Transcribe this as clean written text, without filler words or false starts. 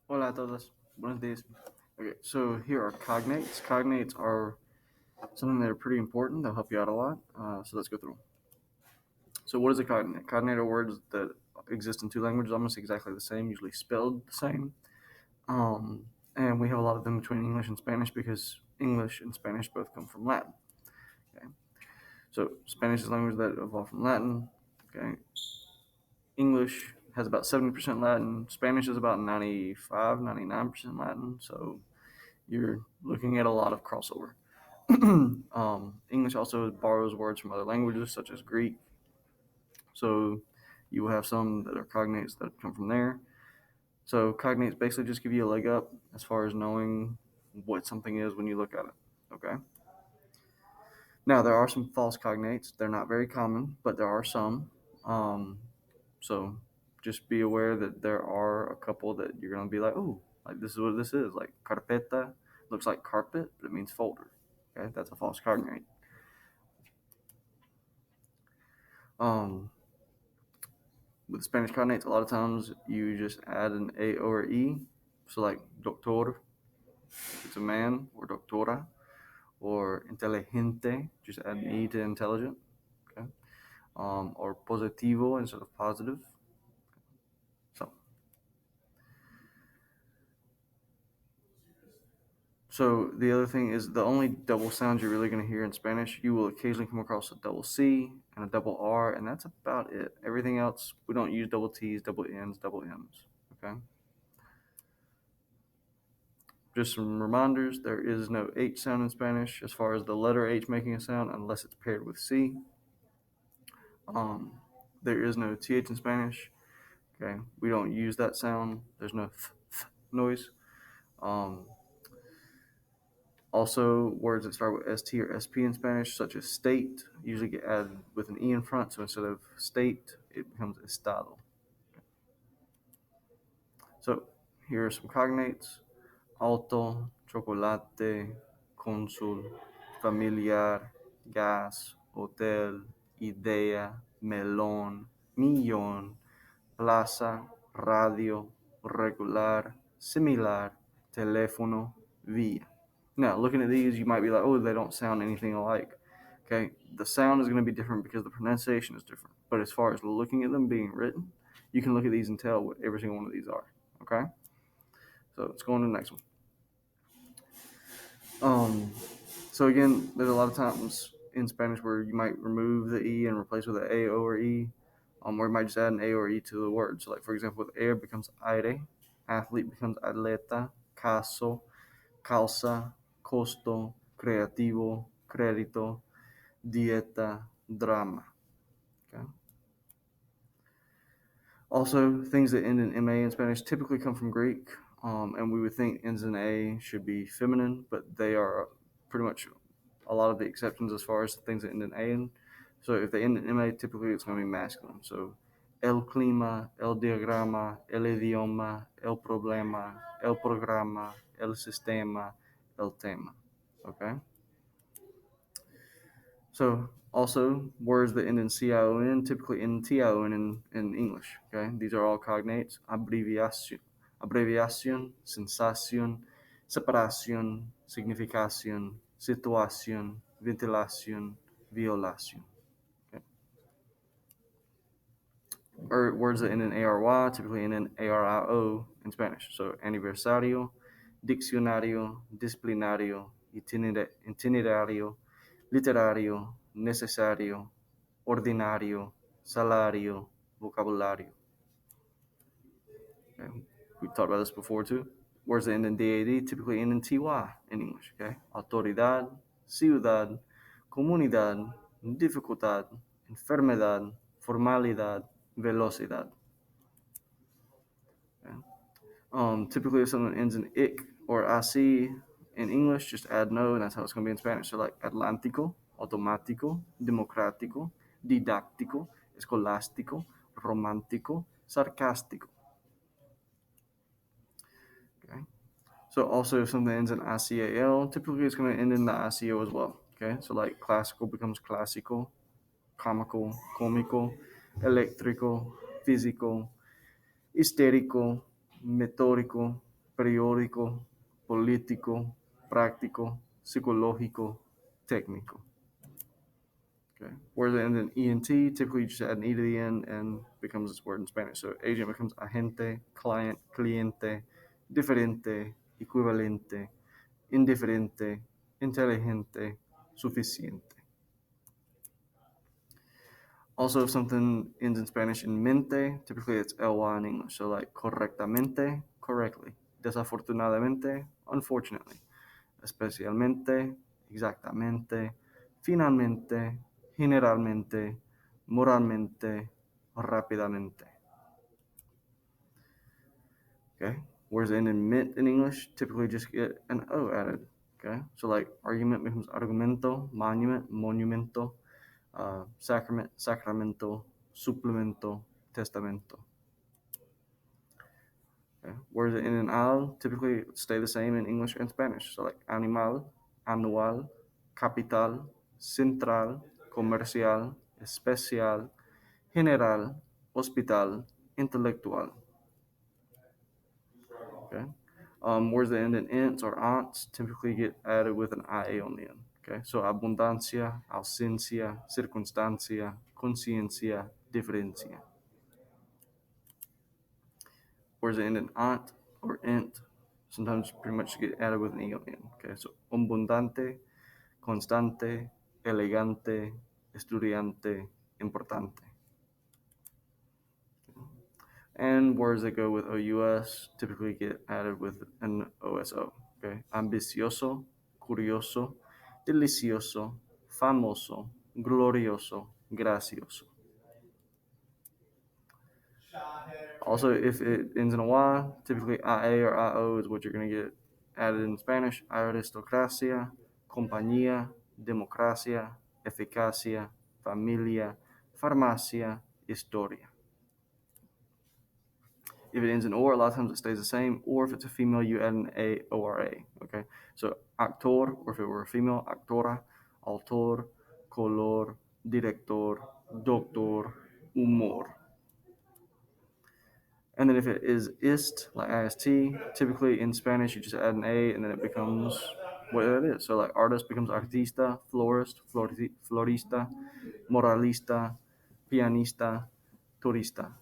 Hola a todos. Buenos días. Okay, so here are cognates. Cognates are something that are pretty important. They'll help you out a lot. So let's go through them. So what is a cognate? Cognate are words that exist in two languages, almost exactly the same, usually spelled the same. Um, and we have a lot of them between English and Spanish because English and Spanish both come from Latin. Okay, so Spanish is a language that evolved from Latin. Okay, English has about 70% Latin. Spanish is about 95, 99% Latin. So you're looking at a lot of crossover. English also borrows words from other languages, such as Greek. So you will have some that are cognates that come from there. So cognates basically just give you a leg up as far as knowing what something is when you look at it. Okay. Now there are some false cognates. They're not very common, but there are some. So just be aware that there are a couple that you're gonna be like, oh, like this is what this is. Like carpeta looks like carpet, but it means folder. Okay, that's a false cognate. Um, with Spanish cognates, a lot of times you just add an A or E. So like doctor, if it's a man, or doctora, or inteligente, just add an E to intelligent. Okay, or positivo instead of positive. So So the other thing is the only double sounds you're really going to hear in Spanish, you will occasionally come across a double C and a double R, and that's about it. Everything else, we don't use double T's, double N's, double M's. Okay. Just some reminders: there is no H sound in Spanish as far as the letter H making a sound, unless it's paired with C. Um, there is no TH in Spanish. Okay, we don't use that sound. There's no noise. Um, Also, words that start with ST or SP in Spanish, such as state, usually get added with an E in front. So instead of state, it becomes estado. So here are some cognates: alto, chocolate, consul, familiar, gas, hotel, idea, melón, millón, plaza, radio, regular, similar, teléfono, vía. Now, looking at these, you might be like, oh, they don't sound anything alike. Okay, the sound is going to be different because the pronunciation is different. But as far as looking at them being written, you can look at these and tell what every single one of these are. Okay, so let's go on to the next one. Um, so again, there's a lot of times in Spanish where you might remove the E and replace with an A, O, or E, or you might just add an A or E to the word. So, like for example, with air becomes aire, athlete becomes atleta, caso, calza, costo, creativo, crédito, dieta, drama. Okay. Also, things that end in MA in Spanish typically come from Greek, and we would think ends in A should be feminine, but they are pretty much a lot of the exceptions as far as things that end in A. So if they end in MA, typically it's going to be masculine. So el clima, el diagrama, el idioma, el problema, el programa, el sistema, el tema. Okay. So also words that end in tion typically end in tion in English. Okay, these are all cognates. Abreviación, sensación, separación, significación, situación, ventilación, violación. Okay. Or words that end in ARY typically end in ARIO in Spanish. So aniversario, diccionario, disciplinario, itinerario, literario, necesario, ordinario, salario, vocabulario. Okay. We talked about this before too. Words that end in DAD typically end in TY in English. Okay. Autoridad, ciudad, comunidad, dificultad, enfermedad, formalidad, velocidad. Okay. Typically, if something ends in ic or ac in English, just add no, and that's how it's going to be in Spanish. So, like Atlántico, automático, democrático, didáctico, escolástico, romántico, sarcástico. Okay. So, also, if something ends in ACAL, typically it's going to end in the ACO as well. Okay. So, like classical becomes clásico, comical, cómico, eléctrico, físico, histérico, metódico, periódico, político, práctico, psicológico, técnico. Okay. Whereas in an ENT, typically you just add an E to the end and becomes this word in Spanish. So agent becomes agente, client, cliente, diferente, equivalente, indiferente, inteligente, suficiente. Also, if something ends in Spanish in mente, typically it's ly in English. So like correctamente, correctly. Desafortunadamente, unfortunately. Especialmente, exactamente, finalmente, generalmente, moralmente, rápidamente. Okay. Whereas in mint in English, typically just get an O added. Okay. So like argument becomes argumento, monument, monumento, sacrament, sacramento, suplemento, testamento. Okay. Whereas in an al, typically stay the same in English and Spanish. So like animal, anual, capital, central, comercial, especial, general, hospital, intelectual. Okay. Words that end in ents or ants typically get added with an IA on the end. Okay. So abundancia, ausencia, circunstancia, conciencia, diferencia. Words that end in ant or ent sometimes pretty much get added with an E on the end. Okay. So abundante, constante, elegante, estudiante, importante. And words that go with OUS typically get added with an OSO. Okay, ambicioso, curioso, delicioso, famoso, glorioso, gracioso. Also, if it ends in a Y, typically IA or IO is what you're going to get added in Spanish. Aristocracia, compañía, democracia, eficacia, familia, farmacia, historia. If it ends in or, a lot of times it stays the same. Or if it's a female, you add an A, O-R-A. Okay. So actor, or if it were a female, actora, autor, color, director, doctor, humor. And then if it is ist, like ist, typically in Spanish you just add an A and then it becomes what it is. So like artist becomes artista, florist, florista, moralista, pianista, turista.